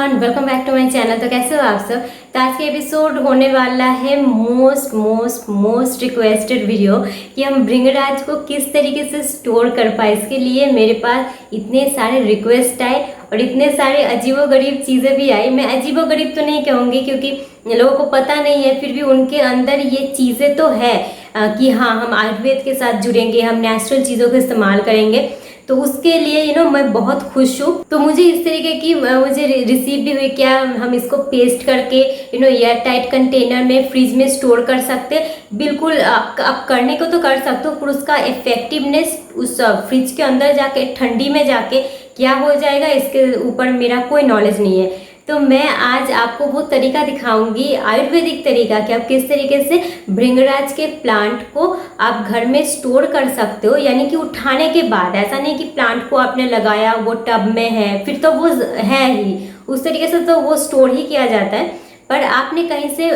Everyone, welcome back to my channel. तो कैसे हो आप सब। तो आज के एपिसोड होने वाला है मोस्ट रिक्वेस्टेड वीडियो कि हम भृंगराज को किस तरीके से स्टोर कर पाए। इसके लिए मेरे पास इतने सारे रिक्वेस्ट आए और इतने सारे अजीबोगरीब चीज़ें भी आई। मैं अजीबोगरीब तो नहीं कहूँगी क्योंकि लोगों को पता नहीं है, फिर भी उनके अंदर ये चीज़ें तो है कि हाँ, हम आयुर्वेद के साथ जुड़ेंगे, हम नेचुरल चीज़ों का इस्तेमाल करेंगे। तो उसके लिए मैं बहुत खुश हूँ। तो मुझे इस तरीके की मुझे रिसीव भी हुई, क्या हम इसको पेस्ट करके एयर टाइट कंटेनर में फ्रिज में स्टोर कर सकते। बिल्कुल आप करने को तो कर सकते हो, पर उसका इफेक्टिवनेस उस फ्रिज के अंदर जाके ठंडी में जाके क्या हो जाएगा, इसके ऊपर मेरा कोई नॉलेज नहीं है। तो मैं आज आपको वो तरीका दिखाऊंगी, आयुर्वेदिक तरीका, कि आप किस तरीके से भृंगराज के प्लांट को आप घर में स्टोर कर सकते हो। यानी कि उठाने के बाद, ऐसा नहीं कि प्लांट को आपने लगाया वो टब में है फिर तो वो है ही, उस तरीके से तो वो स्टोर ही किया जाता है। पर आपने कहीं से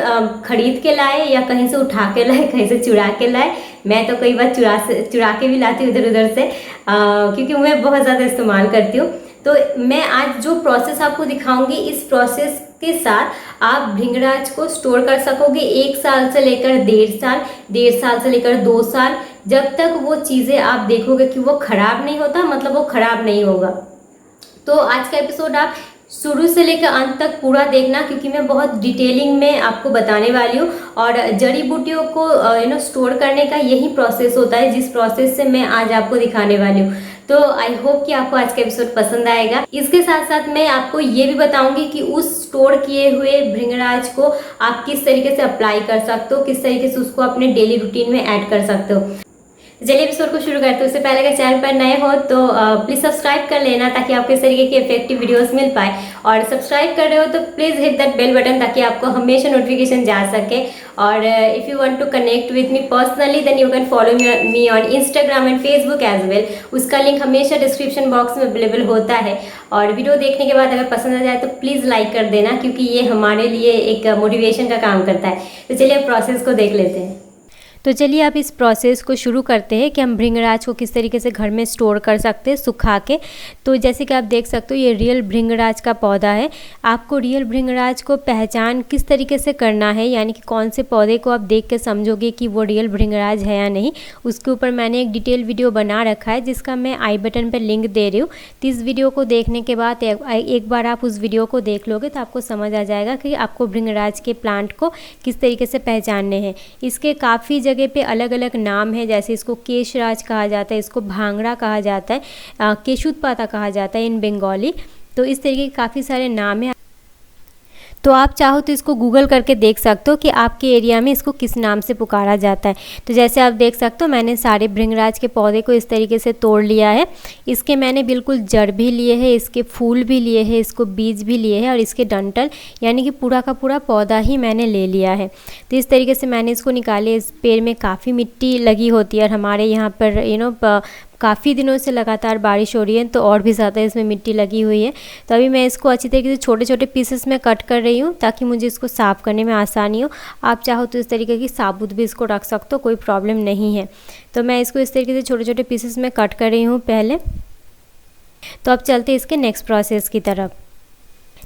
खरीद के लाए या कहीं से उठा के लाए, कहीं से चुरा के लाए। मैं तो कई बार चुरा के भी लाती हूँ इधर उधर से, क्योंकि मैं बहुत ज़्यादा इस्तेमाल करती हूँ। तो मैं आज जो प्रोसेस आपको दिखाऊंगी, इस प्रोसेस के साथ आप भृंगराज को स्टोर कर सकोगे 1 साल से लेकर 1.5 साल से लेकर 2 साल, जब तक वो चीज़ें आप देखोगे कि वो खराब नहीं होता, मतलब वो खराब नहीं होगा। तो आज का एपिसोड आप शुरू से लेकर अंत तक पूरा देखना, क्योंकि मैं बहुत डिटेलिंग में आपको बताने वाली हूँ। और जड़ी बूटियों को स्टोर करने का यही प्रोसेस होता है, जिस प्रोसेस से मैं आज आपको दिखाने वाली हूँ। तो आई होप कि आपको आज का एपिसोड पसंद आएगा। इसके साथ साथ मैं आपको ये भी बताऊंगी कि उस स्टोर किए हुए भृंगराज को आप किस तरीके से अप्लाई कर सकते हो, किस तरीके से उसको अपने डेली रूटीन में ऐड कर सकते हो। चलिए एपिसोड को शुरू करते हैं। उससे पहले अगर चैनल पर नए हो तो प्लीज़ सब्सक्राइब कर लेना, ताकि आपको इस तरीके की इफेक्टिव वीडियोस मिल पाए। और सब्सक्राइब कर रहे हो तो please hit that bell button, ताकि आपको हमेशा नोटिफिकेशन जा सके। और if you want to connect with me personally then you can follow me on Instagram and Facebook as well. उसका लिंक हमेशा डिस्क्रिप्शन बॉक्स में अवेलेबल होता है। और वीडियो देखने के बाद अगर पसंद आ जाए तो प्लीज़ लाइक कर देना, क्योंकि ये हमारे लिए एक मोटिवेशन का काम करता है। तो चलिए प्रोसेस को देख लेते हैं। तो चलिए आप इस प्रोसेस को शुरू करते हैं कि हम भृंगराज को किस तरीके से घर में स्टोर कर सकते हैं सुखा के। तो जैसे कि आप देख सकते हो, ये रियल भृंगराज का पौधा है। आपको रियल भृंगराज को पहचान किस तरीके से करना है, यानी कि कौन से पौधे को आप देख के समझोगे कि वो रियल भृंगराज है या नहीं, उसके ऊपर मैंने एक डिटेल वीडियो बना रखा है, जिसका मैं आई बटन पर लिंक दे रही हूँ। तो इस वीडियो को देखने के बाद एक बार आप उस वीडियो को देख लोगे तो आपको समझ आ जाएगा कि आपको भृंगराज के प्लांट को किस तरीके से पहचानने हैं। इसके काफ़ी जगह पे अलग अलग नाम है, जैसे इसको केशराज कहा जाता है, इसको भांगड़ा कहा जाता है, केशुतपाता कहा जाता है इन बंगाली। तो इस तरीके के काफ़ी सारे नाम हैं। तो आप चाहो तो इसको गूगल करके देख सकते हो कि आपके एरिया में इसको किस नाम से पुकारा जाता है। तो जैसे आप देख सकते हो, मैंने सारे भृंगराज के पौधे को इस तरीके से तोड़ लिया है। इसके मैंने बिल्कुल जड़ भी लिए हैं, इसके फूल भी लिए हैं, इसको बीज भी लिए हैं, और इसके डंठल, यानी कि पूरा का पूरा पौधा ही मैंने ले लिया है। तो इस तरीके से मैंने इसको निकाले। इस पेड़ में काफ़ी मिट्टी लगी होती है, और हमारे यहाँ पर काफ़ी दिनों से लगातार बारिश हो रही है, तो और भी ज़्यादा इसमें मिट्टी लगी हुई है। तो अभी मैं इसको अच्छी तरीके से छोटे छोटे पीसेस में कट कर रही हूँ, ताकि मुझे इसको साफ़ करने में आसानी हो। आप चाहो तो इस तरीके की साबुत भी इसको रख सकते हो, कोई प्रॉब्लम नहीं है। तो मैं इसको इस तरीके से छोटे छोटे पीसेस में कट कर रही हूँ पहले। तो अब चलते इसके नेक्स्ट प्रोसेस की तरफ।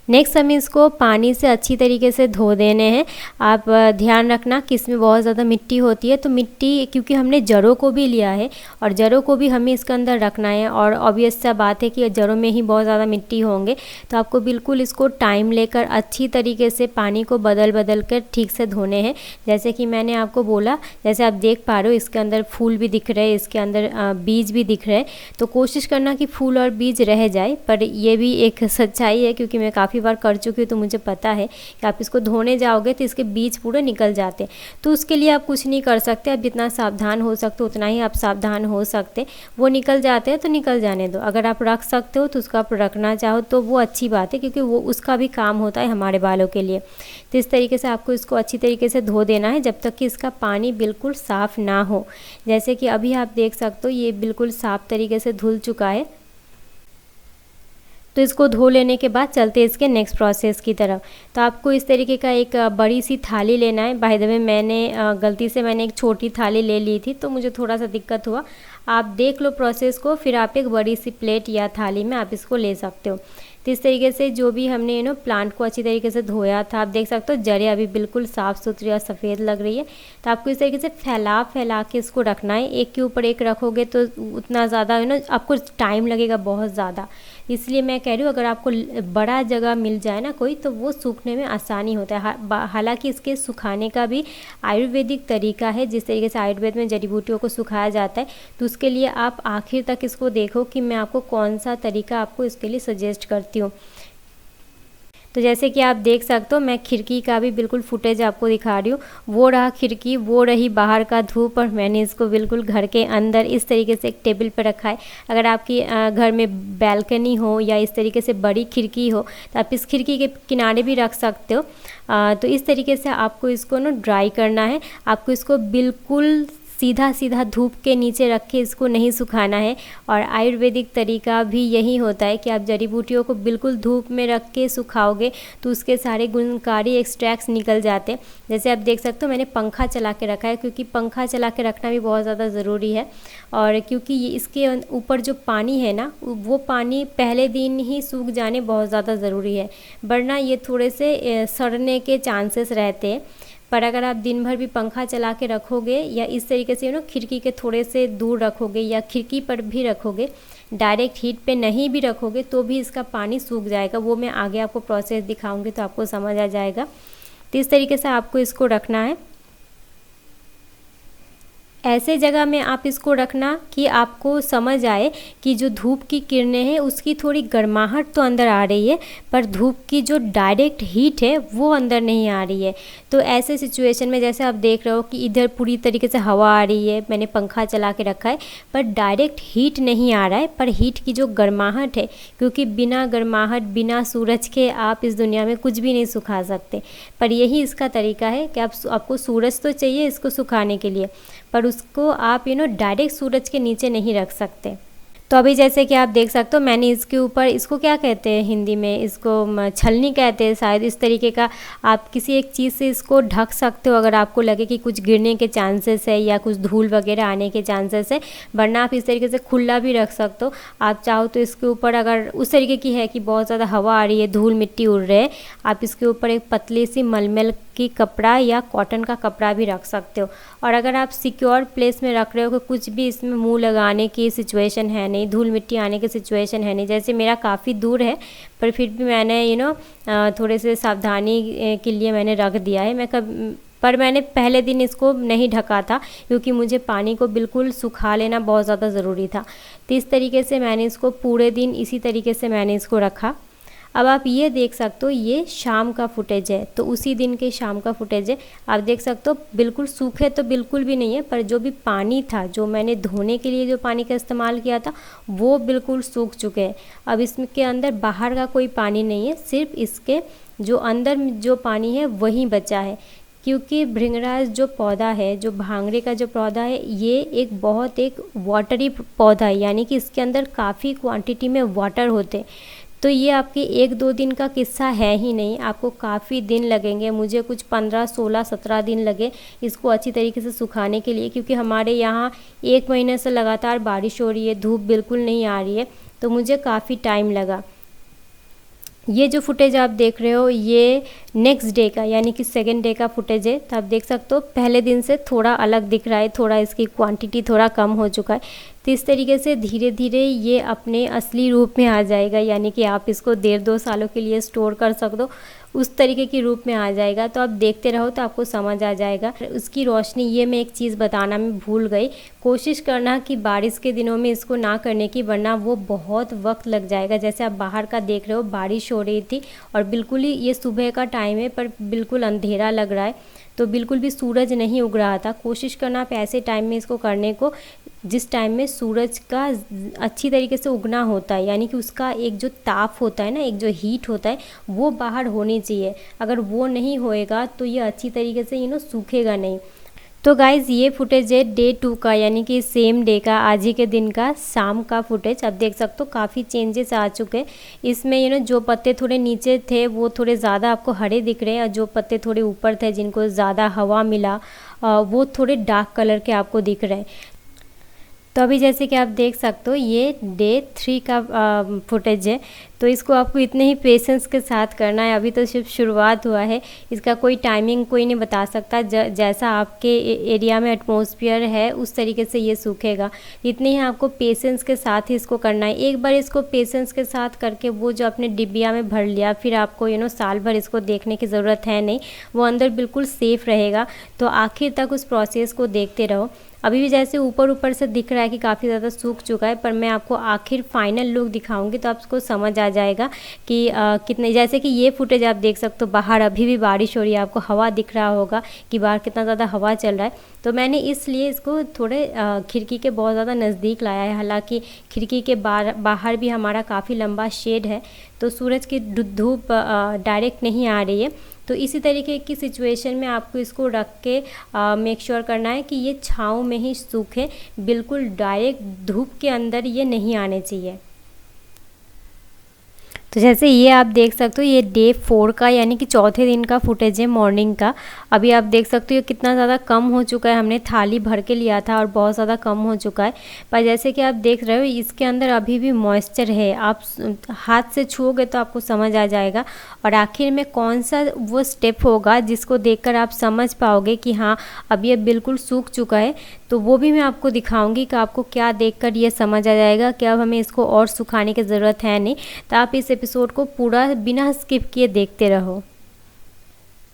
नेक्स्ट हमें इसको पानी से अच्छी तरीके से धो देने हैं। आप ध्यान रखना कि इसमें बहुत ज़्यादा मिट्टी होती है, तो मिट्टी, क्योंकि हमने जड़ों को भी लिया है और जड़ों को भी हमें इसके अंदर रखना है, और ऑब्वियस सा बात है कि जड़ों में ही बहुत ज़्यादा मिट्टी होंगे। तो आपको बिल्कुल इसको टाइम लेकर अच्छी तरीके से पानी को बदल बदल कर ठीक से धोने हैं। जैसे कि मैंने आपको बोला, जैसे आप देख पा रहे हो, इसके अंदर फूल भी दिख रहे हैं, इसके अंदर बीज भी दिख रहे हैं। तो कोशिश करना कि फूल और बीज रह जाए, पर यह भी एक सच्चाई है, क्योंकि मैं काफ़ी बार कर चुकी हूँ, तो मुझे पता है कि आप इसको धोने जाओगे तो इसके बीज पूरे निकल जाते हैं। तो उसके लिए आप कुछ नहीं कर सकते, आप जितना सावधान हो सकते हो उतना ही आप सावधान हो सकते। वो निकल जाते हैं तो निकल जाने दो। अगर आप रख सकते हो तो उसको आप रखना चाहो तो वो अच्छी बात है, क्योंकि वो उसका भी काम होता है हमारे बालों के लिए। तो इस तरीके से आपको इसको अच्छी तरीके से धो देना है, जब तक कि इसका पानी बिल्कुल साफ़ ना हो। जैसे कि अभी आप देख सकते हो, ये बिल्कुल साफ़ तरीके से धुल चुका है। तो इसको धो लेने के बाद चलते इसके नेक्स्ट प्रोसेस की तरफ। तो आपको इस तरीके का एक बड़ी सी थाली लेना है। बाय द वे, मैंने गलती से मैंने एक छोटी थाली ले ली थी, तो मुझे थोड़ा सा दिक्कत हुआ। आप देख लो प्रोसेस को, फिर आप एक बड़ी सी प्लेट या थाली में आप इसको ले सकते हो। तो इस तरीके से जो भी हमने प्लांट को अच्छी तरीके से धोया था, आप देख सकते हो जड़ें अभी बिल्कुल साफ़ सुथरी और सफ़ेद लग रही है। तो आपको इस तरीके से फैला के इसको रखना है। एक के ऊपर एक रखोगे तो उतना ज़्यादा आपको टाइम लगेगा बहुत ज़्यादा। इसलिए मैं कह रही हूँ अगर आपको बड़ा जगह मिल जाए ना कोई, तो वो सूखने में आसानी होता है। हालांकि इसके सुखाने का भी आयुर्वेदिक तरीका है, जिस तरीके से आयुर्वेद में जड़ी बूटियों को सुखाया जाता है। तो उसके लिए आप आखिर तक इसको देखो कि मैं आपको कौन सा तरीका आपको इसके लिए सजेस्ट करती हूँ। तो जैसे कि आप देख सकते हो मैं खिड़की का भी बिल्कुल फुटेज आपको दिखा रही हूँ। वो रहा खिड़की, वो रही बाहर का धूप, और मैंने इसको बिल्कुल घर के अंदर इस तरीके से एक टेबल पर रखा है। अगर आपकी घर में बैल्कनी हो या इस तरीके से बड़ी खिड़की हो तो आप इस खिड़की के किनारे भी रख सकते हो। तो इस तरीके से आपको इसको ड्राई करना है। आपको इसको बिल्कुल सीधा सीधा धूप के नीचे रख के इसको नहीं सुखाना है। और आयुर्वेदिक तरीका भी यही होता है कि आप जड़ी बूटियों को बिल्कुल धूप में रख के सुखाओगे तो उसके सारे गुणकारी एक्सट्रैक्ट्स निकल जाते हैं। जैसे आप देख सकते हो मैंने पंखा चला के रखा है, क्योंकि पंखा चला के रखना भी बहुत ज़्यादा ज़रूरी है। और क्योंकि ये इसके ऊपर जो पानी है ना, वो पानी पहले दिन ही सूख जाने बहुत ज़्यादा ज़रूरी है, वरना ये थोड़े से सड़ने के चांसेस रहते हैं। पर अगर आप दिन भर भी पंखा चला के रखोगे या इस तरीके से खिड़की के थोड़े से दूर रखोगे या खिड़की पर भी रखोगे, डायरेक्ट हीट पे नहीं भी रखोगे तो भी इसका पानी सूख जाएगा। वो मैं आगे आपको प्रोसेस दिखाऊंगी तो आपको समझ आ जाएगा। तो इस तरीके से आपको इसको रखना है। ऐसे जगह में आप इसको रखना कि आपको समझ आए कि जो धूप की किरणें हैं उसकी थोड़ी गर्माहट तो अंदर आ रही है, पर धूप की जो डायरेक्ट हीट है वो अंदर नहीं आ रही है। तो ऐसे सिचुएशन में जैसे आप देख रहे हो कि इधर पूरी तरीके से हवा आ रही है, मैंने पंखा चला के रखा है, पर डायरेक्ट हीट नहीं आ रहा है, पर हीट की जो गर्माहट है, क्योंकि बिना गर्माहट बिना सूरज के आप इस दुनिया में कुछ भी नहीं सुखा सकते। पर यही इसका तरीका है कि आपको सूरज तो चाहिए इसको सुखाने के लिए, पर उसको आप डायरेक्ट सूरज के नीचे नहीं रख सकते। तो अभी जैसे कि आप देख सकते हो मैंने इसके ऊपर, इसको क्या कहते हैं हिंदी में, इसको छलनी कहते हैं शायद, इस तरीके का आप किसी एक चीज़ से इसको ढक सकते हो अगर आपको लगे कि कुछ गिरने के चांसेस है या कुछ धूल वगैरह आने के चांसेस है। वरना आप इस तरीके से खुला भी रख सकते हो। आप चाहो तो इसके ऊपर अगर उस तरीके की है कि बहुत ज़्यादा हवा आ रही है, धूल मिट्टी उड़ रहे हैं, आप इसके ऊपर एक पतली सी मलमल की कपड़ा या कॉटन का कपड़ा भी रख सकते हो। और अगर आप सिक्योर प्लेस में रख रहे हो कि कुछ भी इसमें मुंह लगाने की सिचुएशन है नहीं, धूल मिट्टी आने की सिचुएशन है नहीं, जैसे मेरा काफ़ी दूर है पर फिर भी मैंने थोड़े से सावधानी के लिए मैंने रख दिया है। पर मैंने पहले दिन इसको नहीं ढका था क्योंकि मुझे पानी को बिल्कुल सुखा लेना बहुत ज़्यादा ज़रूरी था। तो इस तरीके से मैंने इसको पूरे दिन इसी तरीके से मैंने इसको रखा। अब आप ये देख सकते हो ये शाम का फुटेज है, तो उसी दिन के शाम का फुटेज है। आप देख सकते हो बिल्कुल सूखे तो बिल्कुल भी नहीं है, पर जो भी पानी था, जो मैंने धोने के लिए जो पानी का इस्तेमाल किया था, वो बिल्कुल सूख चुके हैं। अब इसके अंदर बाहर का कोई पानी नहीं है, सिर्फ इसके जो अंदर जो पानी है वही बचा है। क्योंकि भृंगराज जो पौधा है, जो भांगरे का जो पौधा है, ये एक बहुत एक वाटरी पौधा है, यानी कि इसके अंदर काफ़ी क्वांटिटी में वाटर होते। तो ये आपके 1-2 दिन का किस्सा है ही नहीं, आपको काफ़ी दिन लगेंगे। मुझे कुछ 15, 16, 17 दिन लगे इसको अच्छी तरीके से सुखाने के लिए, क्योंकि हमारे यहाँ 1 महीने से लगातार बारिश हो रही है, धूप बिल्कुल नहीं आ रही है, तो मुझे काफ़ी टाइम लगा। ये जो फुटेज आप देख रहे हो ये नेक्स्ट डे का यानी कि सेकेंड डे का फुटेज है। तो आप देख सकते हो पहले दिन से थोड़ा अलग दिख रहा है, थोड़ा इसकी क्वांटिटी थोड़ा कम हो चुका है। तो इस तरीके से धीरे धीरे ये अपने असली रूप में आ जाएगा, यानी कि आप इसको 1.5-2 सालों के लिए स्टोर कर सकते हो, उस तरीके की रूप में आ जाएगा। तो आप देखते रहो तो आपको समझ आ जाएगा। उसकी रोशनी, ये मैं एक चीज़ बताना मैं भूल गई, कोशिश करना कि बारिश के दिनों में इसको ना करने की, वरना वो बहुत वक्त लग जाएगा। जैसे आप बाहर का देख रहे हो, बारिश हो रही थी और बिल्कुल ही ये सुबह का टाइम है पर बिल्कुल अंधेरा लग रहा है, तो बिल्कुल भी सूरज नहीं उग रहा था। कोशिश करना आप ऐसे टाइम में इसको करने को जिस टाइम में सूरज का अच्छी तरीके से उगना होता है, यानी कि उसका एक जो ताप होता है ना, एक जो हीट होता है, वो बाहर होनी चाहिए। अगर वो नहीं होएगा तो ये अच्छी तरीके से सूखेगा नहीं। तो गाइज़ ये फुटेज है डे 2 का, यानी कि सेम डे का, आज ही के दिन का शाम का फुटेज। आप देख सकते हो काफ़ी चेंजेस आ चुके हैं इसमें। जो पत्ते थोड़े नीचे थे वो थोड़े ज़्यादा आपको हरे दिख रहे हैं, और जो पत्ते थोड़े ऊपर थे जिनको ज़्यादा हवा मिला वो थोड़े डार्क कलर के आपको दिख रहे हैं। तो अभी जैसे कि आप देख सकते हो ये डे 3 का फुटेज है। तो इसको आपको इतने ही पेशेंस के साथ करना है। अभी तो सिर्फ शुरुआत हुआ है, इसका कोई टाइमिंग कोई नहीं बता सकता। जैसा आपके एरिया में एटमॉस्फेयर है उस तरीके से ये सूखेगा। इतने ही आपको पेशेंस के साथ ही इसको करना है। एक बार इसको पेशेंस के साथ करके वो जो अपने डिब्बिया में भर लिया, फिर आपको साल भर इसको देखने की ज़रूरत है नहीं, वो अंदर बिल्कुल सेफ़ रहेगा। तो आखिर तक उस प्रोसेस को देखते रहो। अभी भी जैसे ऊपर ऊपर से दिख रहा है कि काफ़ी ज़्यादा सूख चुका है, पर मैं आपको आखिर फाइनल लुक दिखाऊंगी तो आपको समझ आ जाएगा कि कितने। जैसे कि ये फुटेज आप देख सकते हो, बाहर अभी भी बारिश हो रही है, आपको हवा दिख रहा होगा कि बाहर कितना ज़्यादा हवा चल रहा है। तो मैंने इसलिए इसको थोड़े खिड़की के बहुत ज़्यादा नज़दीक लाया है। हालांकि खिड़की के बाहर भी हमारा काफ़ी लंबा शेड है, तो सूरज की धूप डायरेक्ट नहीं आ रही है। तो इसी तरीके की सिचुएशन में आपको इसको रख के मेक श्योर करना है कि ये छाँव में ही सूखे, बिल्कुल डायरेक्ट धूप के अंदर ये नहीं आने चाहिए। तो जैसे ये आप देख सकते हो, ये डे 4 का यानी कि चौथे दिन का फुटेज है मॉर्निंग का। अभी आप देख सकते हो ये कितना ज़्यादा कम हो चुका है। हमने थाली भर के लिया था और बहुत ज़्यादा कम हो चुका है। पर जैसे कि आप देख रहे हो इसके अंदर अभी भी मॉइस्चर है। आप हाथ से छूओगे तो आपको समझ आ जाएगा। और आखिर में कौन सा वो स्टेप होगा जिसको देखकर आप समझ पाओगे कि हाँ अब ये बिल्कुल सूख चुका है, तो वो भी मैं आपको दिखाऊंगी कि आपको क्या देखकर ये समझ आ जाएगा कि अब हमें इसको और सुखाने की ज़रूरत है नहीं। तो आप इस एपिसोड को पूरा बिना स्किप किए देखते रहो।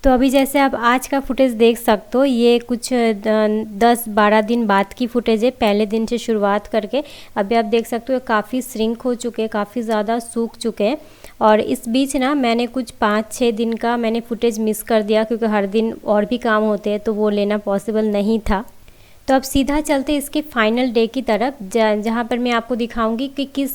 तो अभी जैसे आप आज का फुटेज देख सकते हो, ये कुछ 10-12 दिन बाद की फुटेज है, पहले दिन से शुरुआत करके। अभी आप देख सकते हो काफ़ी श्रिंक हो चुके हैं, काफ़ी ज़्यादा सूख चुके हैं। और इस बीच ना मैंने कुछ 5-6 दिन का मैंने फुटेज मिस कर दिया, क्योंकि हर दिन और भी काम होते हैं तो वो लेना पॉसिबल नहीं था। तो अब सीधा चलते इसके फाइनल डे की तरफ, जहाँ पर मैं आपको दिखाऊंगी कि किस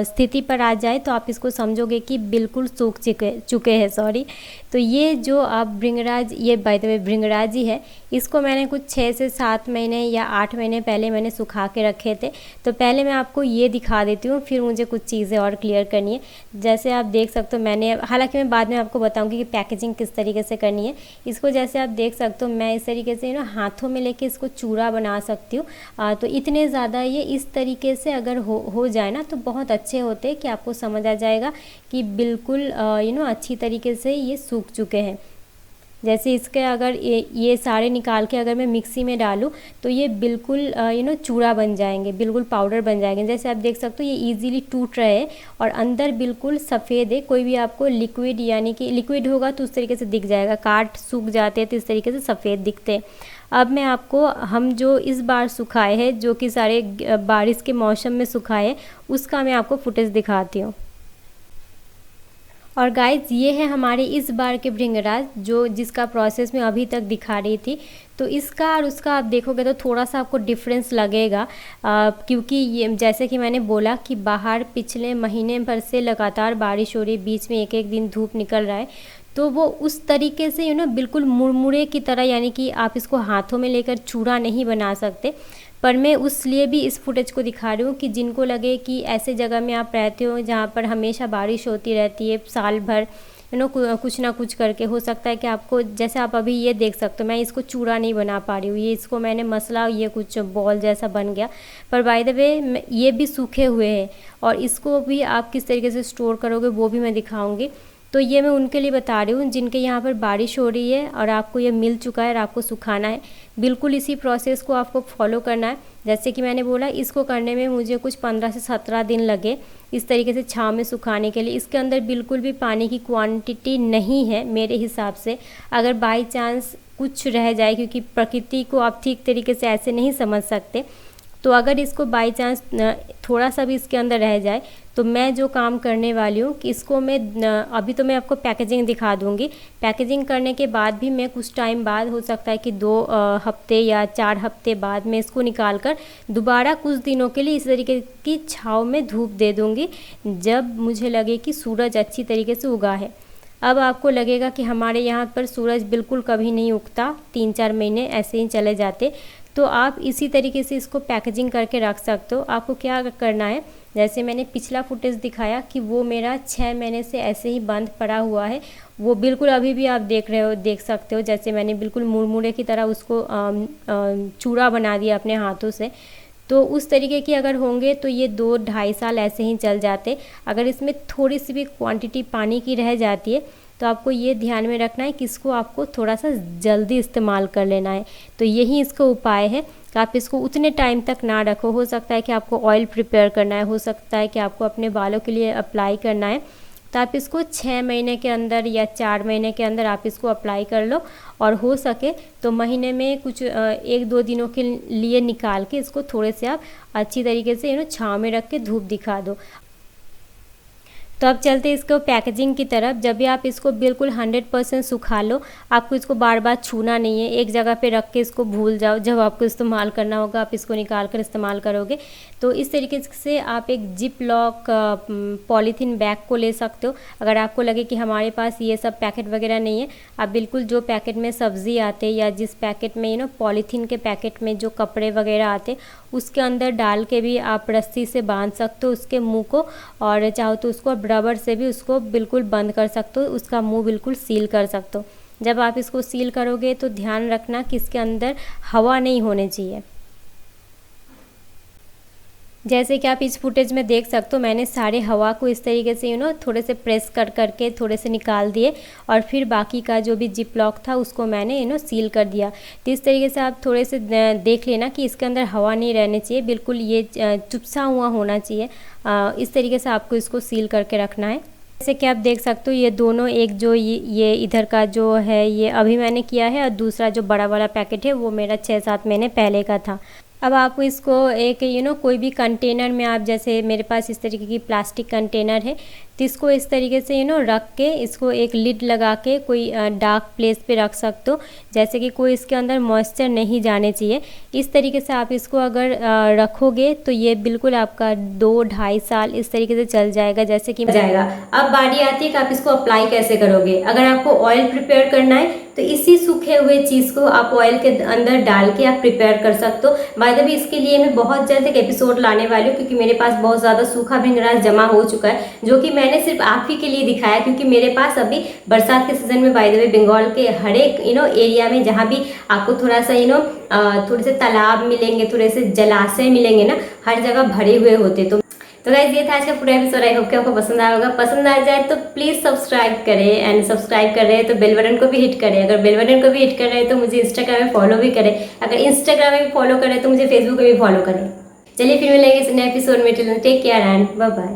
स्थिति पर आ जाए तो आप इसको समझोगे कि बिल्कुल सूख चुके हैं। सॉरी। तो ये जो आप भृंगराज, ये बाय द वे भृंगराज ही है। इसको मैंने कुछ 6 से 7 महीने या 8 महीने पहले मैंने सुखा के रखे थे। तो पहले मैं आपको ये दिखा देती हूँ, फिर मुझे कुछ चीज़ें और क्लियर करनी है। जैसे आप देख सकते हो मैंने, हालांकि मैं बाद में आपको बताऊँगी कि पैकेजिंग किस तरीके से करनी है। इसको जैसे आप देख सकते हो मैं इस तरीके से हाथों में लेके इसको चूरा बना सकती हूँ। तो इतने ज़्यादा ये इस तरीके से अगर हो जाए ना तो बहुत अच्छे होते हैं कि आपको समझ आ जाएगा कि बिल्कुल अच्छी तरीके से ये सूख चुके हैं। जैसे इसके अगर ये सारे निकाल के अगर मैं मिक्सी में डालूँ तो ये बिल्कुल चूड़ा बन जाएंगे, बिल्कुल पाउडर बन जाएंगे। जैसे आप देख सकते हो ये इजीली टूट रहे हैं और अंदर बिल्कुल सफ़ेद है। कोई भी आपको लिक्विड, यानी कि लिक्विड होगा तो उस तरीके से दिख जाएगा। काट सूख जाते हैं तो इस तरीके से सफ़ेद दिखते हैं। अब मैं आपको, हम जो इस बार सुखाए हैं, जो कि सारे बारिश के मौसम में सुखाए, उसका मैं आपको फुटेज दिखाती हूँ। और गाइज ये है हमारे इस बार के भृंगराज, जिसका प्रोसेस मैं अभी तक दिखा रही थी। तो इसका और उसका आप देखोगे तो थोड़ा सा आपको डिफरेंस लगेगा, क्योंकि ये जैसे कि मैंने बोला कि बाहर पिछले महीने भर से लगातार बारिश हो रही है, बीच में एक एक दिन धूप निकल रहा है। तो वो उस तरीके से बिल्कुल मुरमुरे की तरह, यानी कि आप इसको हाथों में लेकर चूड़ा नहीं बना सकते। पर मैं उस लिए भी इस फुटेज को दिखा रही हूँ कि जिनको लगे कि ऐसे जगह में आप रहते हो जहाँ पर हमेशा बारिश होती रहती है साल भर, कुछ ना कुछ करके, हो सकता है कि आपको, जैसे आप अभी ये देख सकते हो मैं इसको चूड़ा नहीं बना पा रही हूँ, ये इसको मैंने मसला, ये कुछ बॉल जैसा बन गया। पर बाय द वे ये भी सूखे हुए हैं और इसको भी आप किस तरीके से स्टोर करोगे वो भी मैं दिखाऊँगी। तो ये मैं उनके लिए बता रही हूँ जिनके यहाँ पर बारिश हो रही है और आपको ये मिल चुका है और आपको सुखाना है। बिल्कुल इसी प्रोसेस को आपको फॉलो करना है। जैसे कि मैंने बोला, इसको करने में मुझे कुछ 15 से 17 दिन लगे इस तरीके से छाँव में सुखाने के लिए। इसके अंदर बिल्कुल भी पानी की क्वांटिटी नहीं है मेरे हिसाब से। अगर बाई चांस कुछ रह जाए, क्योंकि प्रकृति को आप ठीक तरीके से ऐसे नहीं समझ सकते, तो अगर इसको बाई चांस थोड़ा सा भी इसके अंदर रह जाए तो मैं जो काम करने वाली हूँ कि इसको मैं अभी तो मैं आपको पैकेजिंग दिखा दूँगी। पैकेजिंग करने के बाद भी मैं कुछ टाइम बाद, हो सकता है कि 2 हफ्ते या 4 हफ्ते बाद, मैं इसको निकाल कर दोबारा कुछ दिनों के लिए इस तरीके की छाँव में धूप दे दूँगी, जब मुझे लगे कि सूरज अच्छी तरीके से उगा है। अब आपको लगेगा कि हमारे यहाँ पर सूरज बिल्कुल कभी नहीं उगता, 3-4 महीने ऐसे ही चले जाते। तो आप इसी तरीके से इसको पैकेजिंग करके रख सकते हो। आपको क्या करना है, जैसे मैंने पिछला फुटेज दिखाया कि वो मेरा 6 महीने से ऐसे ही बंद पड़ा हुआ है, वो बिल्कुल अभी भी आप देख सकते हो। जैसे मैंने बिल्कुल मुरमुरे की तरह उसको चूड़ा बना दिया अपने हाथों से। तो उस तरीके की अगर होंगे तो ये 2-2.5 साल ऐसे ही चल जाते। अगर इसमें थोड़ी सी भी क्वांटिटी पानी की रह जाती है तो आपको ये ध्यान में रखना है कि इसको आपको थोड़ा सा जल्दी इस्तेमाल कर लेना है। तो यही इसका उपाय है कि आप इसको उतने टाइम तक ना रखो। हो सकता है कि आपको ऑयल प्रिपेयर करना है, हो सकता है कि आपको अपने बालों के लिए अप्लाई करना है, तो आप इसको 6 महीने के अंदर या 4 महीने के अंदर आप इसको अप्लाई कर लो। और हो सके तो महीने में कुछ 1-2 दिनों के लिए निकाल के इसको थोड़े से आप अच्छी तरीके से छाँव में रख के धूप दिखा दो। तो अब चलते इसको पैकेजिंग की तरफ। जब भी आप इसको बिल्कुल 100% सुखा लो, आपको इसको बार बार छूना नहीं है, एक जगह पे रख के इसको भूल जाओ। जब आपको इस्तेमाल करना होगा आप इसको निकाल कर इस्तेमाल करोगे। तो इस तरीके से आप एक जिप लॉक पॉलीथीन बैग को ले सकते हो। अगर आपको लगे कि हमारे पास ये सब पैकेट वगैरह नहीं है, आप बिल्कुल जो पैकेट में सब्ज़ी आते या जिस पैकेट में पॉलीथीन के पैकेट में जो कपड़े वगैरह आते उसके अंदर डाल के भी आप रस्सी से बांध सकते हो उसके मुंह को, और चाहो तो उसको रबर से भी उसको बिल्कुल बंद कर सकते हो, उसका मुंह बिल्कुल सील कर सकते हो। जब आप इसको सील करोगे तो ध्यान रखना कि इसके अंदर हवा नहीं होने चाहिए। जैसे कि आप इस फुटेज में देख सकते हो, मैंने सारे हवा को इस तरीके से थोड़े से प्रेस कर करके थोड़े से निकाल दिए, और फिर बाकी का जो भी जिप लॉक था उसको मैंने सील कर दिया। तो इस तरीके से आप थोड़े से देख लेना कि इसके अंदर हवा नहीं रहनी चाहिए, बिल्कुल ये चुपसा हुआ होना चाहिए। इस तरीके से आपको इसको सील करके रखना है। जैसे कि आप देख सकते हो ये दोनों, एक जो ये इधर का जो है ये अभी मैंने किया है, और दूसरा जो बड़ा वाला पैकेट है वो मेरा 6-7 महीने पहले का था। अब आप इसको एक कोई भी कंटेनर में, आप जैसे मेरे पास इस तरीके की प्लास्टिक कंटेनर है, तो इसको इस तरीके से रख के इसको एक लिड लगा के कोई डार्क प्लेस पे रख सकते हो, जैसे कि कोई इसके अंदर मॉइस्चर नहीं जाने चाहिए। इस तरीके से आप इसको अगर रखोगे तो ये बिल्कुल आपका 2-2.5 साल इस तरीके से चल जाएगा जैसे कि जाएगा। अब बारी आती है कि आप इसको अप्लाई कैसे करोगे। अगर आपको ऑयल प्रिपेयर करना है तो इसी सूखे हुए चीज़ को आप ऑयल के अंदर डाल के आप प्रिपेयर कर सकते हो। बाय द वे इसके लिए मैं बहुत जल्द एक एपिसोड लाने वाली हूँ, क्योंकि मेरे पास बहुत ज़्यादा सूखा भृंगराज जमा हो चुका है, जो कि मैंने सिर्फ आप ही के लिए दिखाया, क्योंकि मेरे पास अभी बरसात के सीजन में बाय द वे बंगाल के हर एक एरिया में जहाँ भी आपको थोड़ा सा थोड़े से तालाब मिलेंगे, थोड़े से जलाशय मिलेंगे ना, हर जगह भरे हुए होते। तो गाइस ये था आज का पूरा एपिसोड। आई होप कि आपको पसंद आया होगा। पसंद आ जाए तो प्लीज़ सब्सक्राइब करें, एंड सब्सक्राइब कर रहे हैं तो बेल बटन को भी हिट करें। अगर बेल बटन को भी हिट कर रहे हैं तो मुझे इंस्टाग्राम में फॉलो भी करें। अगर इंस्टाग्राम में भी फॉलो करें तो मुझे फेसबुक पे भी फॉलो करें। चलिए फिर मिलेंगे इस नए एपिसोड में। Take care and bye bye.